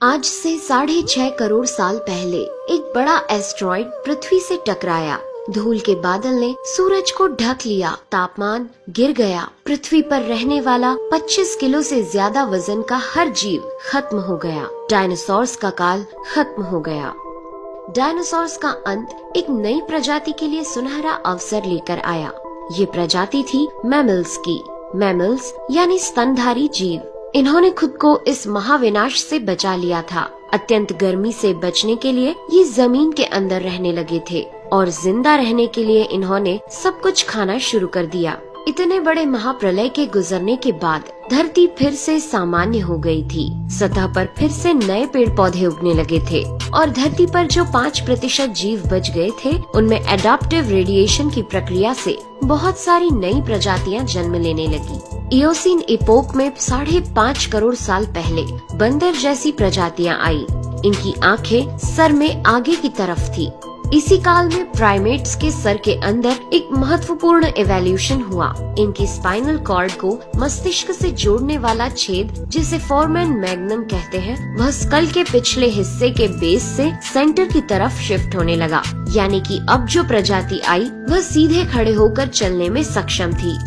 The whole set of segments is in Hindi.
आज से 6.5 करोड़ साल पहले एक बड़ा एस्ट्रॉइड पृथ्वी से टकराया। धूल के बादल ने सूरज को ढक लिया, तापमान गिर गया। पृथ्वी पर रहने वाला 25 किलो से ज्यादा वजन का हर जीव खत्म हो गया। डायनासोर्स का काल खत्म हो गया। डायनासोर्स का अंत एक नई प्रजाति के लिए सुनहरा अवसर लेकर आया। ये प्रजाति थी मैमल्स की। मैमल्स यानी स्तनधारी जीव। इन्होंने खुद को इस महाविनाश से बचा लिया था। अत्यंत गर्मी से बचने के लिए ये जमीन के अंदर रहने लगे थे और जिंदा रहने के लिए इन्होंने सब कुछ खाना शुरू कर दिया। इतने बड़े महाप्रलय के गुजरने के बाद धरती फिर से सामान्य हो गई थी। सतह पर फिर से नए पेड़ पौधे उगने लगे थे और धरती पर जो 5% जीव बच गए थे, उनमें एडाप्टिव रेडिएशन की प्रक्रिया से बहुत सारी नई प्रजातियां जन्म लेने लगी। इयोसीन इपोक में 5.5 करोड़ साल पहले बंदर जैसी प्रजातियां आई। इनकी आंखें सर में आगे की तरफ थी। इसी काल में प्राइमेट्स के सर के अंदर एक महत्वपूर्ण एवोल्यूशन हुआ। इनकी स्पाइनल कॉर्ड को मस्तिष्क से जोड़ने वाला छेद, जिसे फोरमेन मैग्नम कहते हैं, वह स्कल के पिछले हिस्से के बेस से सेंटर की तरफ शिफ्ट होने लगा। यानी कि अब जो प्रजाति आई वह सीधे खड़े होकर चलने में सक्षम थी।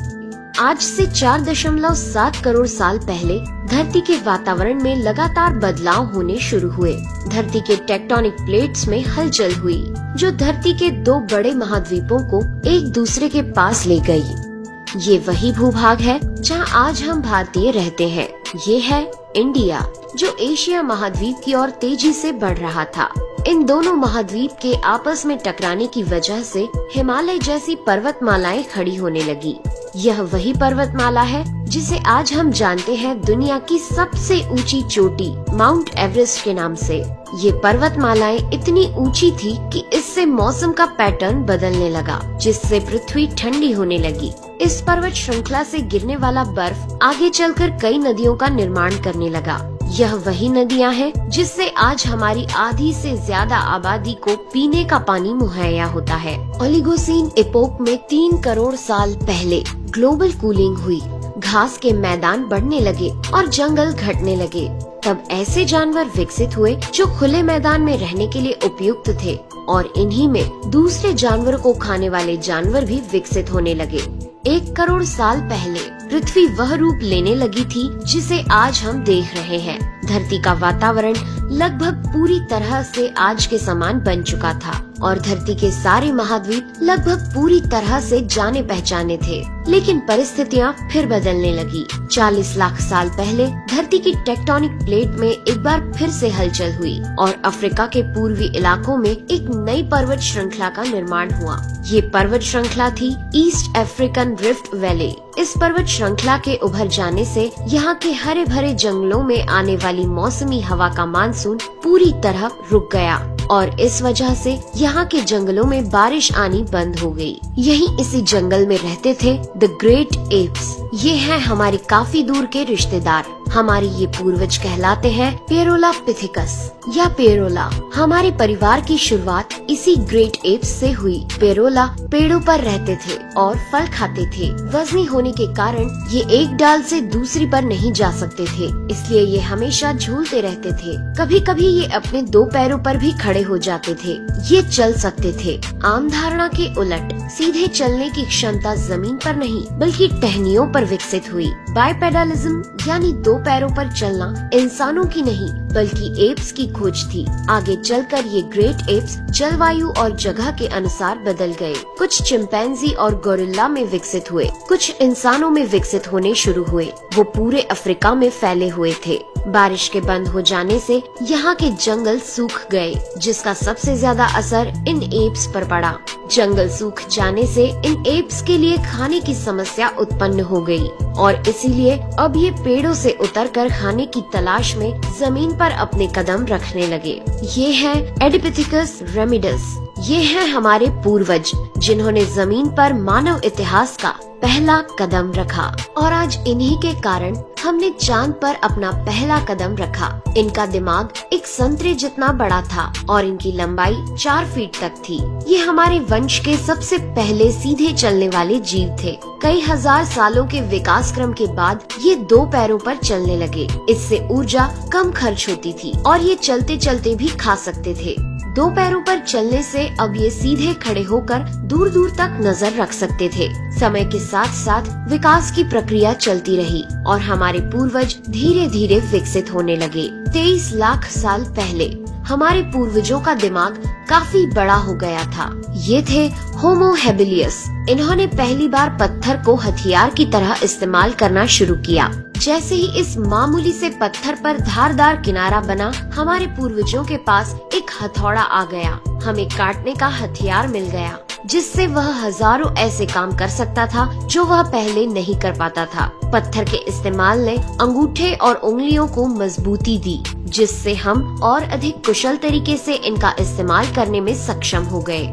आज से 4.7 करोड़ साल पहले धरती के वातावरण में लगातार बदलाव होने शुरू हुए। धरती के टेक्टोनिक प्लेट्स में हलचल हुई, जो धरती के 2 बड़े महाद्वीपों को एक दूसरे के पास ले गई। ये वही भूभाग है जहां आज हम भारतीय रहते हैं। ये है इंडिया, जो एशिया महाद्वीप की ओर तेजी से बढ़ रहा था। इन दोनों महाद्वीप के आपस में टकराने की वजह से हिमालय जैसी पर्वतमालाएं खड़ी होने लगी। यह वही पर्वतमाला है जिसे आज हम जानते हैं दुनिया की सबसे ऊंची चोटी माउंट एवरेस्ट के नाम से। ये पर्वतमालाएं इतनी ऊंची थी कि इससे मौसम का पैटर्न बदलने लगा, जिससे पृथ्वी ठंडी होने लगी। इस पर्वत श्रृंखला से गिरने वाला बर्फ आगे चलकर कई नदियों का निर्माण करने लगा। यह वही नदियां हैं जिससे आज हमारी आधी से ज्यादा आबादी को पीने का पानी मुहैया होता है। ओलिगोसीन इपोक में 3 करोड़ साल पहले ग्लोबल कूलिंग हुई। घास के मैदान बढ़ने लगे और जंगल घटने लगे। तब ऐसे जानवर विकसित हुए जो खुले मैदान में रहने के लिए उपयुक्त थे और इन्हीं में दूसरे जानवरों को खाने वाले जानवर भी विकसित होने लगे। 1 करोड़ साल पहले पृथ्वी वह रूप लेने लगी थी जिसे आज हम देख रहे हैं। धरती का वातावरण लगभग पूरी तरह से आज के समान बन चुका था और धरती के सारे महाद्वीप लगभग पूरी तरह से जाने पहचाने थे। लेकिन परिस्थितियां फिर बदलने लगी। 40 लाख साल पहले धरती की टेक्टोनिक प्लेट में एक बार फिर से हलचल हुई और अफ्रीका के पूर्वी इलाकों में एक नई पर्वत श्रृंखला का निर्माण हुआ। ये पर्वत श्रृंखला थी ईस्ट अफ्रीकन रिफ्ट वैली। इस पर्वत श्रृंखला के उभर जाने से यहाँ के हरे भरे जंगलों में आने वाली मौसमी हवा का मानसून पूरी तरह रुक गया और इस वजह से यहाँ के जंगलों में बारिश आनी बंद हो गई। यहीं इसी जंगल में रहते थे द ग्रेट एप्स। ये हैं हमारे काफी दूर के रिश्तेदार। हमारे ये पूर्वज कहलाते हैं पेरोलापिथिकस या पेरोला। हमारे परिवार की शुरुआत इसी ग्रेट एप्स से हुई। पेरोला पेड़ों पर रहते थे और फल खाते थे। वजनी होने के कारण ये एक डाल से दूसरी पर नहीं जा सकते थे, इसलिए ये हमेशा झूलते रहते थे। कभी कभी ये अपने 2 पैरों पर भी खड़े हो जाते थे। ये चल सकते थे। आम धारणा के उलट सीधे चलने की क्षमता जमीन पर नहीं बल्कि टहनियों पर विकसित हुई। बाइपेडलिज्म यानी 2 पैरों पर चलना इंसानों की नहीं बल्कि एप्स की खोज थी। आगे चलकर ये ग्रेट एप्स जलवायु और जगह के अनुसार बदल गए। कुछ चिंपैंजी और गोरिल्ला में विकसित हुए, कुछ इंसानों में विकसित होने शुरू हुए। वो पूरे अफ्रीका में फैले हुए थे। बारिश के बंद हो जाने से यहाँ के जंगल सूख गए, जिसका सबसे ज्यादा असर इन एप्स पर पड़ा। जंगल सूख जाने से इन एप्स के लिए खाने की समस्या उत्पन्न हो गई और इसीलिए अब ये पेड़ों से उतरकर खाने की तलाश में जमीन पर अपने कदम रखने लगे। ये है एडिपिथिकस रेमिडस ये हैं हमारे पूर्वज, जिन्होंने जमीन पर मानव इतिहास का पहला कदम रखा, और आज इन्हीं के कारण हमने चांद पर अपना पहला कदम रखा। इनका दिमाग एक संतरे जितना बड़ा था और इनकी लंबाई 4 फीट तक थी। ये हमारे वंश के सबसे पहले सीधे चलने वाले जीव थे। कई हजार सालों के विकास क्रम के बाद ये 2 पैरों पर चलने लगे। इससे ऊर्जा कम खर्च होती थी और ये चलते चलते भी खा सकते थे। 2 पैरों पर चलने से अब ये सीधे खड़े होकर दूर दूर तक नजर रख सकते थे। समय के साथ साथ विकास की प्रक्रिया चलती रही और हमारे पूर्वज धीरे धीरे विकसित होने लगे। 23 लाख साल पहले हमारे पूर्वजों का दिमाग काफी बड़ा हो गया था। ये थे होमो हेबिलियस। इन्होंने पहली बार पत्थर को हथियार की तरह इस्तेमाल करना शुरू किया। जैसे ही इस मामूली से पत्थर पर धारदार किनारा बना, हमारे पूर्वजों के पास एक हथौड़ा आ गया। हमें काटने का हथियार मिल गया, जिससे वह हजारों ऐसे काम कर सकता था जो वह पहले नहीं कर पाता था। पत्थर के इस्तेमाल ने अंगूठे और उंगलियों को मजबूती दी, जिससे हम और अधिक कुशल तरीके से इनका इस्तेमाल करने में सक्षम हो गए।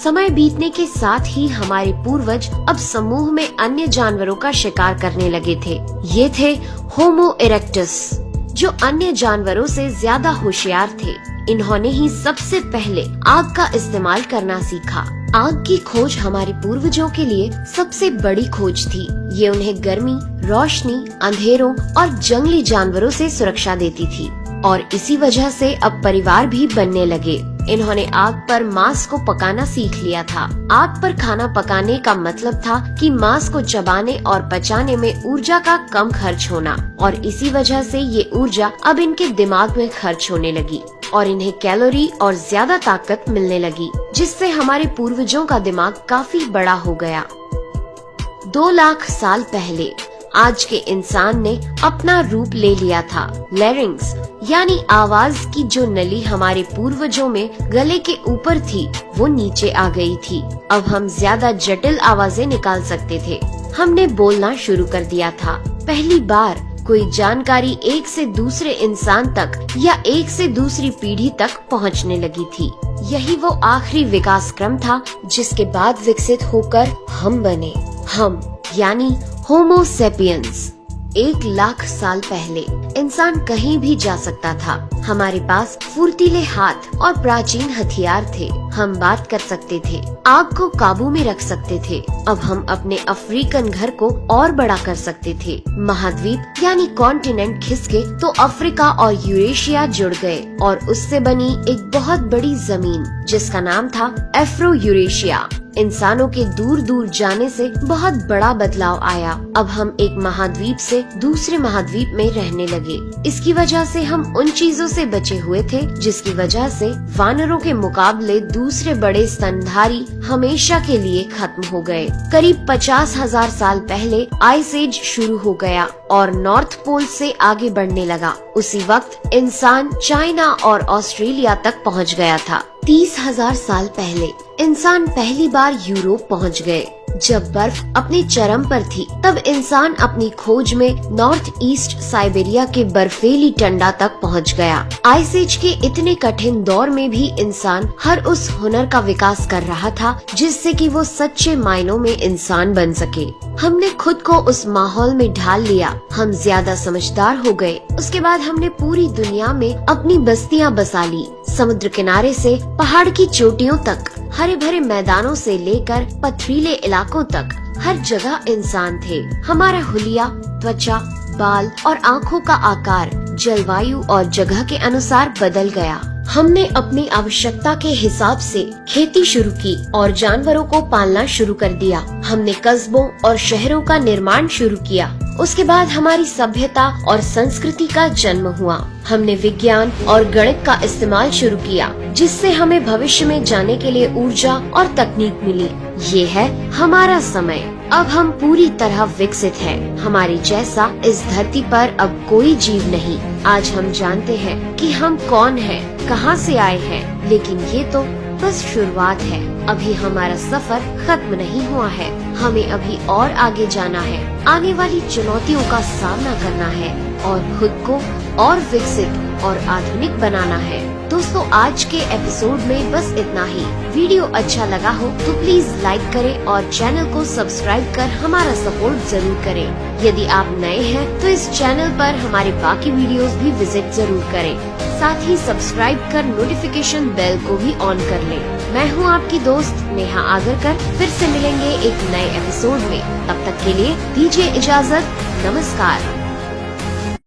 समय बीतने के साथ ही हमारे पूर्वज अब समूह में अन्य जानवरों का शिकार करने लगे थे। ये थे होमो इरेक्टस, जो अन्य जानवरों से ज्यादा होशियार थे। इन्होंने ही सबसे पहले आग का इस्तेमाल करना सीखा। आग की खोज हमारे पूर्वजों के लिए सबसे बड़ी खोज थी। ये उन्हें गर्मी, रोशनी, अंधेरों और जंगली जानवरों से सुरक्षा देती थी, और इसी वजह से अब परिवार भी बनने लगे। इन्होंने आग पर मांस को पकाना सीख लिया था। आग पर खाना पकाने का मतलब था कि मांस को चबाने और पचाने में ऊर्जा का कम खर्च होना, और इसी वजह से ये ऊर्जा अब इनके दिमाग में खर्च होने लगी और इन्हें कैलोरी और ज्यादा ताकत मिलने लगी, जिससे हमारे पूर्वजों का दिमाग काफी बड़ा हो गया। 2 लाख साल पहले आज के इंसान ने अपना रूप ले लिया था। लैरिंग्स यानी आवाज की जो नली हमारे पूर्वजों में गले के ऊपर थी, वो नीचे आ गई थी। अब हम ज्यादा जटिल आवाजें निकाल सकते थे। हमने बोलना शुरू कर दिया था। पहली बार कोई जानकारी एक से दूसरे इंसान तक या एक से दूसरी पीढ़ी तक पहुंचने लगी थी। यही वो आखिरी विकास क्रम था जिसके बाद विकसित होकर हम बने। हम यानी होमो सेपियंस। 1 लाख साल पहले इंसान कहीं भी जा सकता था। हमारे पास फुर्तीले हाथ और प्राचीन हथियार थे। हम बात कर सकते थे, आग को काबू में रख सकते थे। अब हम अपने अफ्रीकन घर को और बड़ा कर सकते थे। महाद्वीप यानी कॉन्टिनेंट खिसके तो अफ्रीका और यूरेशिया जुड़ गए और उससे बनी एक बहुत बड़ी जमीन जिसका नाम था एफ्रो यूरेशिया। इंसानों के दूर दूर जाने से बहुत बड़ा बदलाव आया। अब हम एक महाद्वीप से दूसरे महाद्वीप में रहने लगे। इसकी वजह से हम उन चीजों से बचे हुए थे जिसकी वजह से वानरों के मुकाबले दूसरे बड़े स्तनधारी हमेशा के लिए खत्म हो गए। करीब 50,000 साल पहले आइस एज शुरू हो गया और नॉर्थ पोल से आगे बढ़ने लगा। उसी वक्त इंसान चाइना और ऑस्ट्रेलिया तक पहुंच गया था। 30,000 साल पहले इंसान पहली बार यूरोप पहुंच गए। जब बर्फ अपने चरम पर थी, तब इंसान अपनी खोज में नॉर्थ ईस्ट साइबेरिया के बर्फीली टंडा तक पहुंच गया। आइस एज के इतने कठिन दौर में भी इंसान हर उस हुनर का विकास कर रहा था जिससे कि वो सच्चे मायनों में इंसान बन सके। हमने खुद को उस माहौल में ढाल लिया। हम ज्यादा समझदार हो गए। उसके बाद हमने पूरी दुनिया में अपनी बस्तियां बसा ली। समुद्र किनारे से पहाड़ की चोटियों तक, हरे भरे मैदानों से लेकर पथरीले इलाकों तक हर जगह इंसान थे। हमारा हुलिया, त्वचा, बाल और आँखों का आकार जलवायु और जगह के अनुसार बदल गया। हमने अपनी आवश्यकता के हिसाब से खेती शुरू की और जानवरों को पालना शुरू कर दिया। हमने कस्बों और शहरों का निर्माण शुरू किया। उसके बाद हमारी सभ्यता और संस्कृति का जन्म हुआ। हमने विज्ञान और गणित का इस्तेमाल शुरू किया, जिससे हमें भविष्य में जाने के लिए ऊर्जा और तकनीक मिली। ये है हमारा समय। अब हम पूरी तरह विकसित हैं। हमारे जैसा इस धरती पर अब कोई जीव नहीं। आज हम जानते हैं कि हम कौन हैं, कहां से आए हैं, लेकिन ये तो बस शुरुआत है। अभी हमारा सफर खत्म नहीं हुआ है। हमें अभी और आगे जाना है। आने वाली चुनौतियों का सामना करना है और खुद को और विकसित और आधुनिक बनाना है। दोस्तों आज के एपिसोड में बस इतना ही। वीडियो अच्छा लगा हो तो प्लीज लाइक करें और चैनल को सब्सक्राइब कर हमारा सपोर्ट जरूर करें। यदि आप नए हैं तो इस चैनल पर हमारे बाकी वीडियोस भी विजिट जरूर करें। साथ ही सब्सक्राइब कर नोटिफिकेशन बेल को भी ऑन कर लें। मैं हूं आपकी दोस्त नेहा आगरकर। फिर से मिलेंगे एक नए एपिसोड में। तब तक के लिए दीजिए इजाजत। नमस्कार।